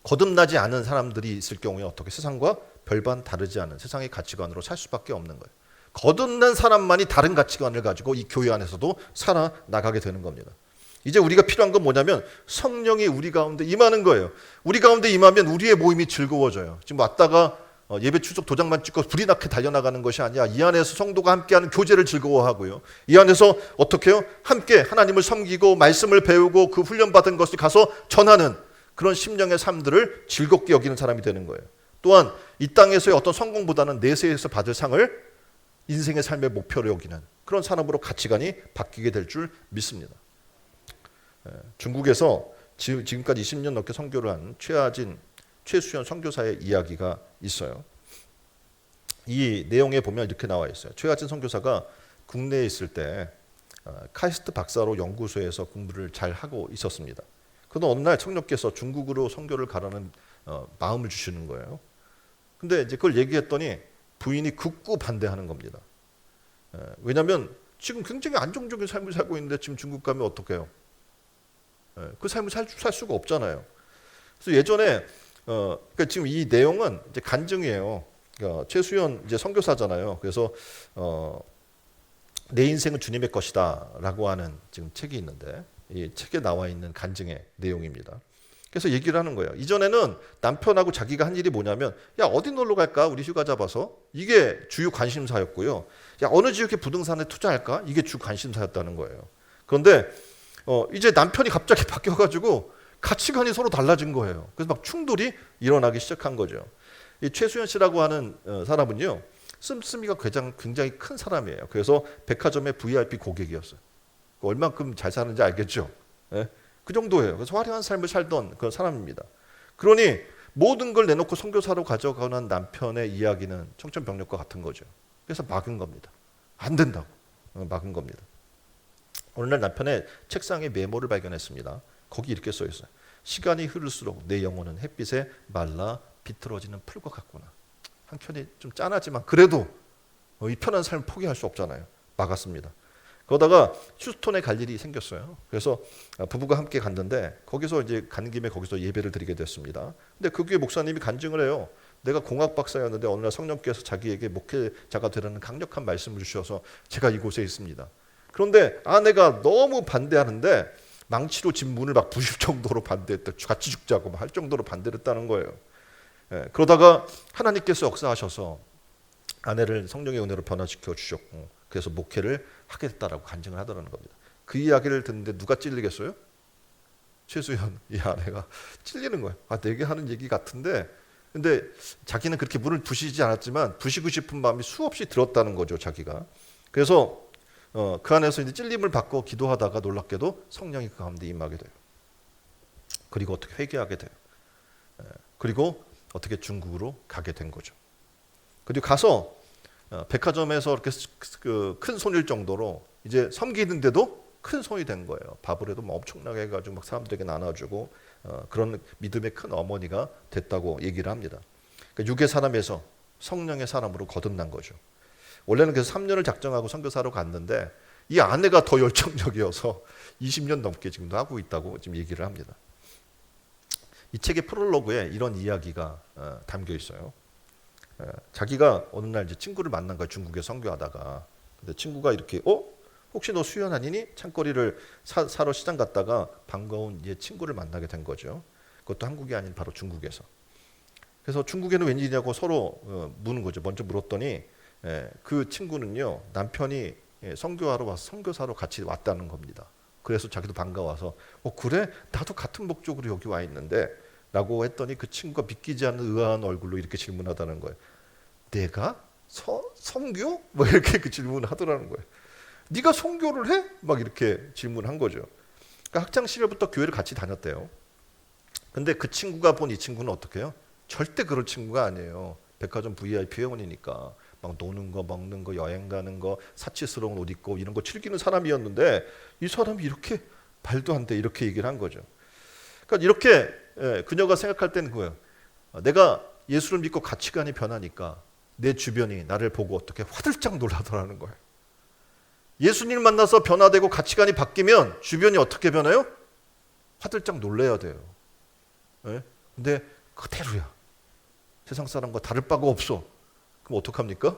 거듭나지 않은 사람들이 있을 경우에 어떻게 세상과 별반 다르지 않은 세상의 가치관으로 살 수밖에 없는 거예요. 거듭난 사람만이 다른 가치관을 가지고 이 교회 안에서도 살아나가게 되는 겁니다. 이제 우리가 필요한 건 뭐냐면 성령이 우리 가운데 임하는 거예요. 우리 가운데 임하면 우리의 모임이 즐거워져요. 지금 왔다가 예배 출석 도장만 찍고 불이 나게 달려나가는 것이 아니라 이 안에서 성도가 함께하는 교제를 즐거워하고요. 이 안에서 어떻게 해요? 함께 하나님을 섬기고 말씀을 배우고 그 훈련받은 것을 가서 전하는 그런 심령의 삶들을 즐겁게 여기는 사람이 되는 거예요. 또한 이 땅에서의 어떤 성공보다는 내세에서 받을 상을 인생의 삶의 목표로 여기는 그런 사람으로 가치관이 바뀌게 될 줄 믿습니다. 중국에서 지금까지 20년 넘게 선교를 한 최수연 선교사의 이야기가 있어요. 이 내용에 보면 이렇게 나와 있어요. 최하진 선교사가 국내에 있을 때 카이스트 박사로 연구소에서 공부를 잘 하고 있었습니다. 그러다 어느 날 청년께서 중국으로 선교를 가라는 마음을 주시는 거예요. 근데 이제 그걸 얘기했더니 부인이 극구 반대하는 겁니다. 왜냐하면 지금 굉장히 안정적인 삶을 살고 있는데 지금 중국 가면 어떡해요? 그 삶을 살 수가 없잖아요. 그래서 예전에 그러니까 지금 이 내용은 이제 간증이에요. 그러니까 최수연 이제 선교사잖아요. 그래서 내 인생은 주님의 것이다라고 하는 지금 책이 있는데 이 책에 나와 있는 간증의 내용입니다. 그래서 얘기를 하는 거예요. 이전에는 남편하고 자기가 한 일이 뭐냐면 야 어디 놀러 갈까? 우리 휴가 잡아서 이게 주요 관심사였고요. 야 어느 지역에 부동산에 투자할까? 이게 주 관심사였다는 거예요. 그런데 이제 남편이 갑자기 바뀌어가지고 가치관이 서로 달라진 거예요. 그래서 막 충돌이 일어나기 시작한 거죠. 이 최수연 씨라고 하는 사람은요, 씀씀이가 굉장히 큰 사람이에요. 그래서 백화점의 VIP 고객이었어요. 얼만큼 잘 사는지 알겠죠? 예? 그 정도예요. 그래서 화려한 삶을 살던 그런 사람입니다. 그러니 모든 걸 내놓고 선교사로 가져가는 남편의 이야기는 청천벽력과 같은 거죠. 그래서 막은 겁니다. 안 된다고 막은 겁니다. 어느 날 남편의 책상에 메모를 발견했습니다. 거기 이렇게 써 있어요. 시간이 흐를수록 내 영혼은 햇빛에 말라 비틀어지는 풀과 같구나. 한켠이 좀 짠하지만 그래도 이 편한 삶을 포기할 수 없잖아요. 막았습니다. 그러다가 휴스톤에 갈 일이 생겼어요. 그래서 부부가 함께 갔는데 거기서 이제 가는 김에 거기서 예배를 드리게 됐습니다. 근데 그 교회 목사님이 간증을 해요. 내가 공학 박사였는데 어느 날 성령께서 자기에게 목회자가 되라는 강력한 말씀을 주셔서 제가 이곳에 있습니다. 그런데 아내가 너무 반대하는데 망치로 집 문을 막 부실 정도로 반대했다. 같이 죽자고 할 정도로 반대를 했다는 거예요. 그러다가 하나님께서 역사하셔서 아내를 성령의 은혜로 변화시켜 주셨고 그래서 목회를 하게 됐다라고 간증을 하더라는 겁니다. 그 이야기를 듣는데 누가 찔리겠어요? 최수연 이 아내가 찔리는 거예요. 내게 하는 얘기 같은데 근데 자기는 그렇게 문을 부시지 않았지만 부시고 싶은 마음이 수없이 들었다는 거죠. 자기가. 그래서 그 안에서 이제 찔림을 받고 기도하다가 놀랍게도 성령이 그 가운데 임하게 돼요. 그리고 어떻게 회개하게 돼요. 그리고 어떻게 중국으로 가게 된 거죠. 그리고 가서 백화점에서 이렇게 큰 손일 정도로 이제 섬기는데도 큰 손이 된 거예요. 밥을 해도 막 엄청나게 해가지고 막 사람들에게 나눠주고 그런 믿음의 큰 어머니가 됐다고 얘기를 합니다. 그러니까 육의 사람에서 성령의 사람으로 거듭난 거죠. 원래는 그래서 3년을 작정하고 선교사로 갔는데 이 아내가 더 열정적이어서 20년 넘게 지금도 하고 있다고 지금 얘기를 합니다. 이 책의 프롤로그에 이런 이야기가 담겨 있어요. 자기가 어느 날 이제 친구를 만난 거야, 중국에 선교하다가. 근데 친구가 이렇게 혹시 너 수연 아니니? 창거리를 사러 시장 갔다가 반가운 이제 친구를 만나게 된 거죠. 그것도 한국이 아닌 바로 중국에서. 그래서 중국에는 웬일이냐고 서로 묻는 거죠. 먼저 물었더니 그 친구는요, 남편이 선교하러 와서 선교사로 같이 왔다는 겁니다. 그래서 자기도 반가워서 그래? 나도 같은 목적으로 여기 와 있는데 라고 했더니 그 친구가 믿기지 않는 의아한 얼굴로 이렇게 질문하다는 거예요. 내가? 선교? 뭐 이렇게 그 질문을 하더라는 거예요. 네가 선교를 해? 막 이렇게 질문한 거죠. 그러니까 학창 시절부터 교회를 같이 다녔대요. 근데 그 친구가 본 이 친구는 어떻게 해요? 절대 그럴 친구가 아니에요. 백화점 VIP 회원이니까 막 노는 거, 먹는 거, 여행 가는 거, 사치스러운 옷 입고 이런 거 즐기는 사람이었는데 이 사람이 이렇게 말도 안 돼 이렇게 얘기를 한 거죠. 그러니까 이렇게 그녀가 생각할 때는 그거예요. 내가 예수를 믿고 가치관이 변하니까 내 주변이 나를 보고 어떻게 화들짝 놀라더라는 거예요. 예수님을 만나서 변화되고 가치관이 바뀌면 주변이 어떻게 변해요? 화들짝 놀래야 돼요. 근데 그대로야. 세상 사람과 다를 바가 없어. 그럼 어떡합니까?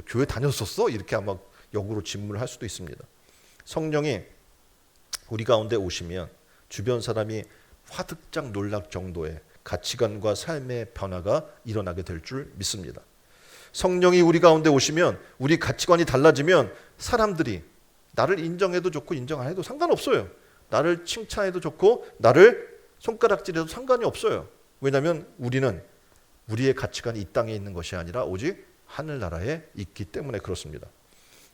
교회 다녔었어? 이렇게 아마 역으로 질문을 할 수도 있습니다. 성령이 우리 가운데 오시면 주변 사람이 화들짝 놀랄 정도의 가치관과 삶의 변화가 일어나게 될 줄 믿습니다. 성령이 우리 가운데 오시면 우리 가치관이 달라지면 사람들이 나를 인정해도 좋고 인정 안 해도 상관없어요. 나를 칭찬해도 좋고 나를 손가락질해도 상관이 없어요. 왜냐하면 우리는 우리의 가치관이 이 땅에 있는 것이 아니라 오직 하늘나라에 있기 때문에 그렇습니다.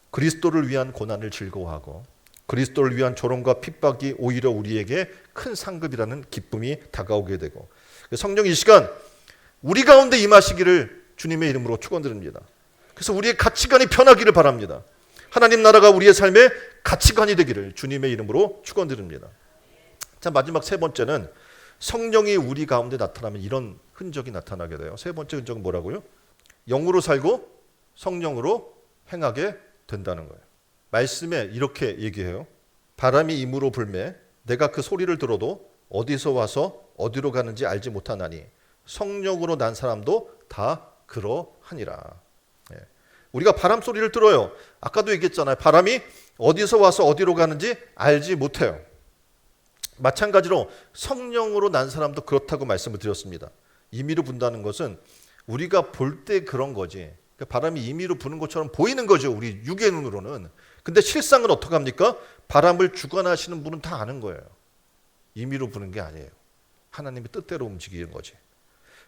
그리스도를 위한 고난을 즐거워하고 그리스도를 위한 조롱과 핍박이 오히려 우리에게 큰 상급이라는 기쁨이 다가오게 되고 성령이 이 시간 우리 가운데 임하시기를 주님의 이름으로 축원드립니다. 그래서 우리의 가치관이 변하기를 바랍니다. 하나님 나라가 우리의 삶의 가치관이 되기를 주님의 이름으로 축원드립니다. 자, 마지막 세 번째는 성령이 우리 가운데 나타나면 이런 흔적이 나타나게 돼요. 세 번째 흔적은 뭐라고요? 영으로 살고 성령으로 행하게 된다는 거예요. 말씀에 이렇게 얘기해요. 바람이 임으로 불매 내가 그 소리를 들어도 어디서 와서 어디로 가는지 알지 못하나니 성령으로 난 사람도 다 그러하니라. 우리가 바람 소리를 들어요. 아까도 얘기했잖아요. 바람이 어디서 와서 어디로 가는지 알지 못해요. 마찬가지로 성령으로 난 사람도 그렇다고 말씀을 드렸습니다. 임의로 분다는 것은 우리가 볼 때 그런 거지. 그러니까 바람이 임의로 부는 것처럼 보이는 거죠. 우리 육의 눈으로는. 근데 실상은 어떻게 합니까? 바람을 주관하시는 분은 다 아는 거예요. 임의로 부는 게 아니에요. 하나님의 뜻대로 움직이는 거지.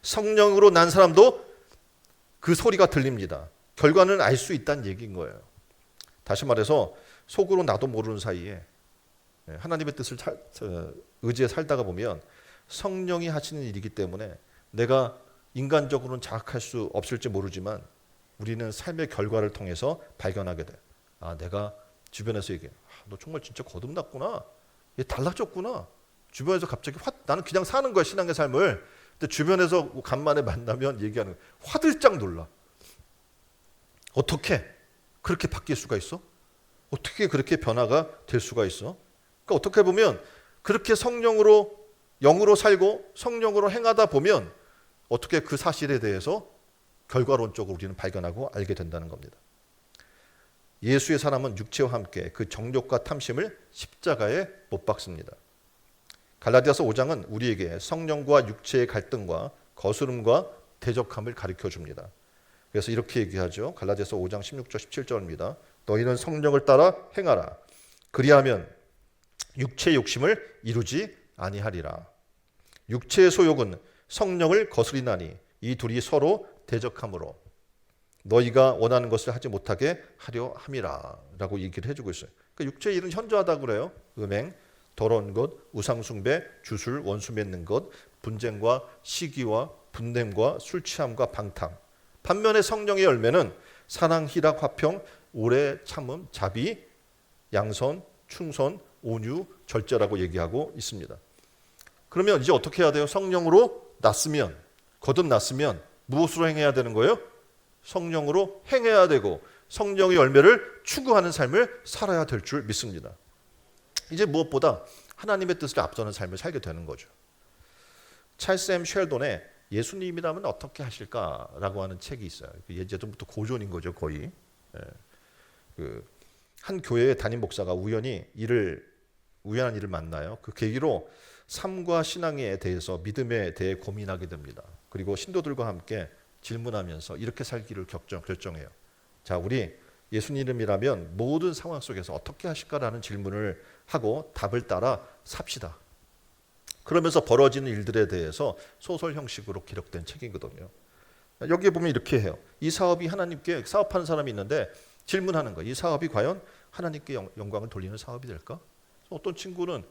성령으로 난 사람도 그 소리가 들립니다. 결과는 알 수 있다는 얘기인 거예요. 다시 말해서 속으로 나도 모르는 사이에 하나님의 뜻을 의지해 살다가 보면 성령이 하시는 일이기 때문에 내가 인간적으로는 자각할 수 없을지 모르지만 우리는 삶의 결과를 통해서 발견하게 돼. 내가 주변에서 얘기해. 너 정말 진짜 거듭났구나. 얘 달라졌구나. 주변에서 갑자기 나는 그냥 사는 거야, 신앙의 삶을. 근데 주변에서 간만에 만나면 얘기하는 거야. 화들짝 놀라. 어떻게 그렇게 바뀔 수가 있어? 어떻게 그렇게 변화가 될 수가 있어? 그러니까 어떻게 보면 그렇게 성령으로 영으로 살고 성령으로 행하다 보면 어떻게 그 사실에 대해서 결과론적으로 우리는 발견하고 알게 된다는 겁니다. 예수의 사람은 육체와 함께 그 정욕과 탐심을 십자가에 못 박습니다. 갈라디아서 5장은 우리에게 성령과 육체의 갈등과 거스름과 대적함을 가르쳐 줍니다. 그래서 이렇게 얘기하죠. 갈라디아서 5장 16절 17절입니다. 너희는 성령을 따라 행하라. 그리하면 육체의 욕심을 이루지 아니하리라. 육체의 소욕은 성령을 거스리나니 이 둘이 서로 대적함으로 너희가 원하는 것을 하지 못하게 하려 함이라 라고 얘기를 해주고 있어요. 그러니까 육체의 일은 현저하다고 그래요. 음행, 더러운 것, 우상숭배, 주술, 원수 맺는 것, 분쟁과 시기와 분냄과 술 취함과 방탕. 반면에 성령의 열매는 사랑, 희락, 화평, 오래 참음, 자비, 양선, 충선, 온유, 절제라고 얘기하고 있습니다. 그러면 이제 어떻게 해야 돼요? 성령으로 났으면, 거듭났으면 무엇으로 행해야 되는 거예요? 성령으로 행해야 되고 성령의 열매를 추구하는 삶을 살아야 될 줄 믿습니다. 이제 무엇보다 하나님의 뜻을 앞서는 삶을 살게 되는 거죠. 찰스 M 쉘돈의 예수님이라면 어떻게 하실까라고 하는 책이 있어요. 예전부터 고전인 거죠, 거의. 한 교회의 담임 목사가 우연한 일을 만나요. 그 계기로 삶과 신앙에 대해서, 믿음에 대해 고민하게 됩니다. 그리고 신도들과 함께 질문하면서 이렇게 살기를 결정해요. 자, 우리 예수님이라면 모든 상황 속에서 어떻게 하실까라는 질문을 하고 답을 따라 삽시다. 그러면서 벌어지는 일들에 대해서 소설 형식으로 기록된 책이거든요. 여기에 보면 이렇게 해요. 이 사업이 하나님께, 사업하는 사람이 있는데 질문하는 거예요. 이 사업이 과연 하나님께 영광을 돌리는 사업이 될까? 어떤 친구는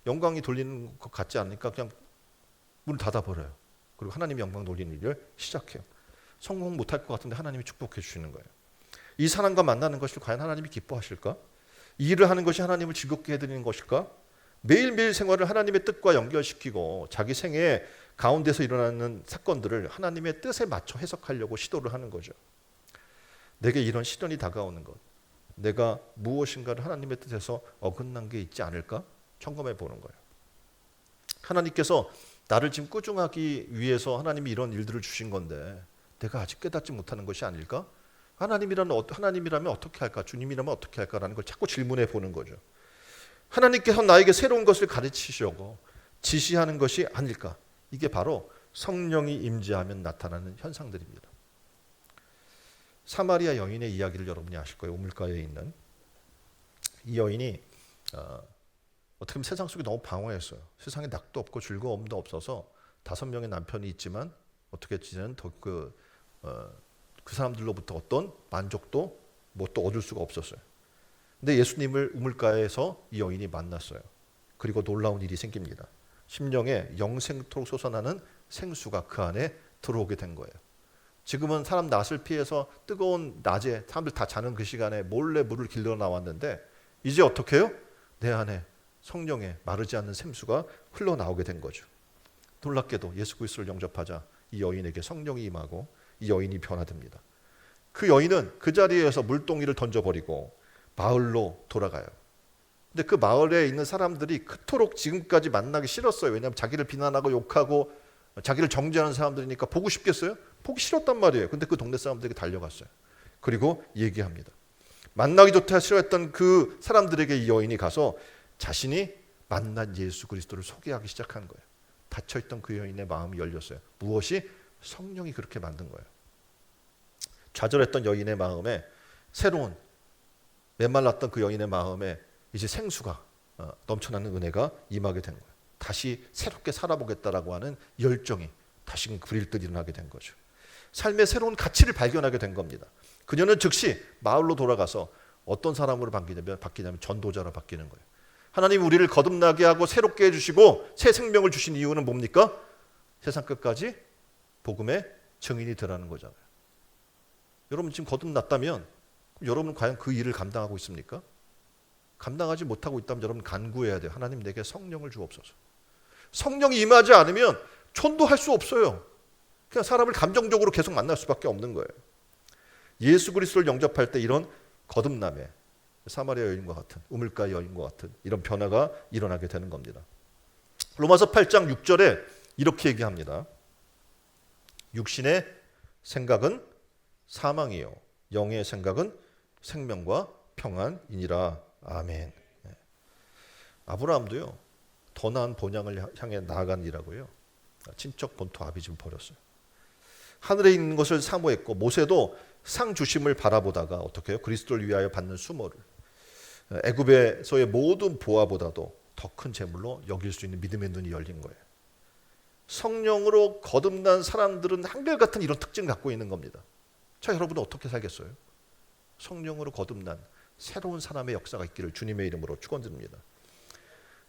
영광이 돌리는 것 같지 않으니까 그냥 문을 닫아버려요. 그리고 하나님 영광 돌리는 일을 시작해요. 성공 못할 것 같은데 하나님이 축복해 주시는 거예요. 이 사람과 만나는 것을 과연 하나님이 기뻐하실까? 이 일을 하는 것이 하나님을 즐겁게 해드리는 것일까? 매일매일 생활을 하나님의 뜻과 연결시키고 자기 생애 가운데서 일어나는 사건들을 하나님의 뜻에 맞춰 해석하려고 시도를 하는 거죠. 내게 이런 시련이 다가오는 것, 내가 무엇인가를 하나님의 뜻에서 어긋난 게 있지 않을까? 점검해 보는 거예요. 하나님께서 나를 지금 꾸중하기 위해서 하나님이 이런 일들을 주신 건데 내가 아직 깨닫지 못하는 것이 아닐까? 하나님이라면 어떻게 할까? 주님이라면 어떻게 할까라는 걸 자꾸 질문해 보는 거죠. 하나님께서 나에게 새로운 것을 가르치시려고 지시하는 것이 아닐까? 이게 바로 성령이 임재하면 나타나는 현상들입니다. 사마리아 여인의 이야기를 여러분이 아실 거예요. 우물가에 있는 이 여인이 어떻게 보면 세상 속에 너무 방황했어요. 세상에 낙도 없고 즐거움도 없어서 5명의 남편이 있지만 어떻게 지내는 그 사람들로부터 어떤 만족도 또 얻을 수가 없었어요. 근데 예수님을 우물가에서 이 여인이 만났어요. 그리고 놀라운 일이 생깁니다. 심령에 영생토록 솟아나는 생수가 그 안에 들어오게 된 거예요. 지금은 사람 낯을 피해서 뜨거운 낮에 사람들 다 자는 그 시간에 몰래 물을 길러 나왔는데 이제 어떻게 해요? 내 안에 성령의 마르지 않는 샘수가 흘러나오게 된 거죠. 놀랍게도 예수 그리스도를 영접하자 이 여인에게 성령이 임하고 이 여인이 변화됩니다. 그 여인은 그 자리에서 물동이를 던져버리고 마을로 돌아가요. 근데 그 마을에 있는 사람들이 그토록 지금까지 만나기 싫었어요. 왜냐하면 자기를 비난하고 욕하고 자기를 정죄하는 사람들이니까 보고 싶겠어요? 보기 싫었단 말이에요. 근데 그 동네 사람들에게 달려갔어요. 그리고 얘기합니다. 만나기조차 싫어했던 그 사람들에게 이 여인이 가서 자신이 만난 예수 그리스도를 소개하기 시작한 거예요. 닫혀있던 그 여인의 마음이 열렸어요. 무엇이? 성령이 그렇게 만든 거예요. 좌절했던 여인의 마음에 새로운, 메말랐던 그 여인의 마음에 이제 생수가 넘쳐나는 은혜가 임하게 된 거예요. 다시 새롭게 살아보겠다라고 하는 열정이 다시 불일듯 일어나게 된 거죠. 삶의 새로운 가치를 발견하게 된 겁니다. 그녀는 즉시 마을로 돌아가서 어떤 사람으로 바뀌냐면 전도자로 바뀌는 거예요. 하나님 우리를 거듭나게 하고 새롭게 해주시고 새 생명을 주신 이유는 뭡니까? 세상 끝까지 복음의 증인이 되라는 거잖아요. 여러분 지금 거듭났다면 여러분은 과연 그 일을 감당하고 있습니까? 감당하지 못하고 있다면 여러분 간구해야 돼요. 하나님 내게 성령을 주옵소서. 성령이 임하지 않으면 전도할 수 없어요. 그냥 사람을 감정적으로 계속 만날 수밖에 없는 거예요. 예수 그리스도를 영접할 때 이런 거듭남에 사마리아 여인과 같은, 우물가 여인과 같은 이런 변화가 일어나게 되는 겁니다. 로마서 8장 6절에 이렇게 얘기합니다. 육신의 생각은 사망이요 영의 생각은 생명과 평안이니라. 아멘. 아브라함도요 더 나은 본향을 향해 나아가니라고요. 친척 본토 아비집을 버렸어요. 하늘에 있는 것을 사모했고 모세도 상 주심을 바라보다가 어떻게 해요? 그리스도를 위하여 받는 수모를 애굽에서의 모든 보화보다도 더 큰 재물로 여길 수 있는 믿음의 눈이 열린 거예요. 성령으로 거듭난 사람들은 한결같은 이런 특징을 갖고 있는 겁니다. 자, 여러분은 어떻게 살겠어요? 성령으로 거듭난 새로운 사람의 역사가 있기를 주님의 이름으로 축원드립니다.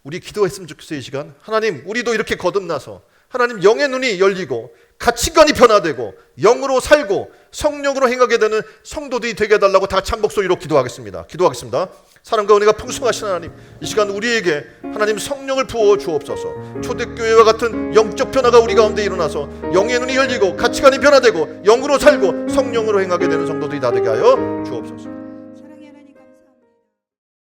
우리 기도했으면 좋겠어요. 이 시간 하나님 우리도 이렇게 거듭나서 하나님 영의 눈이 열리고 가치관이 변화되고 영으로 살고 성령으로 행하게 되는 성도들이 되게 해달라고 다 같이 한 목소리로 기도하겠습니다. 사랑과 은혜가 풍성하신 하나님, 이 시간 우리에게 하나님 성령을 부어 주옵소서. 초대교회와 같은 영적 변화가 우리 가운데 일어나서 영의 눈이 열리고 가치관이 변화되고 영으로 살고 성령으로 행하게 되는 성도들이 다 되게 하여 주옵소서.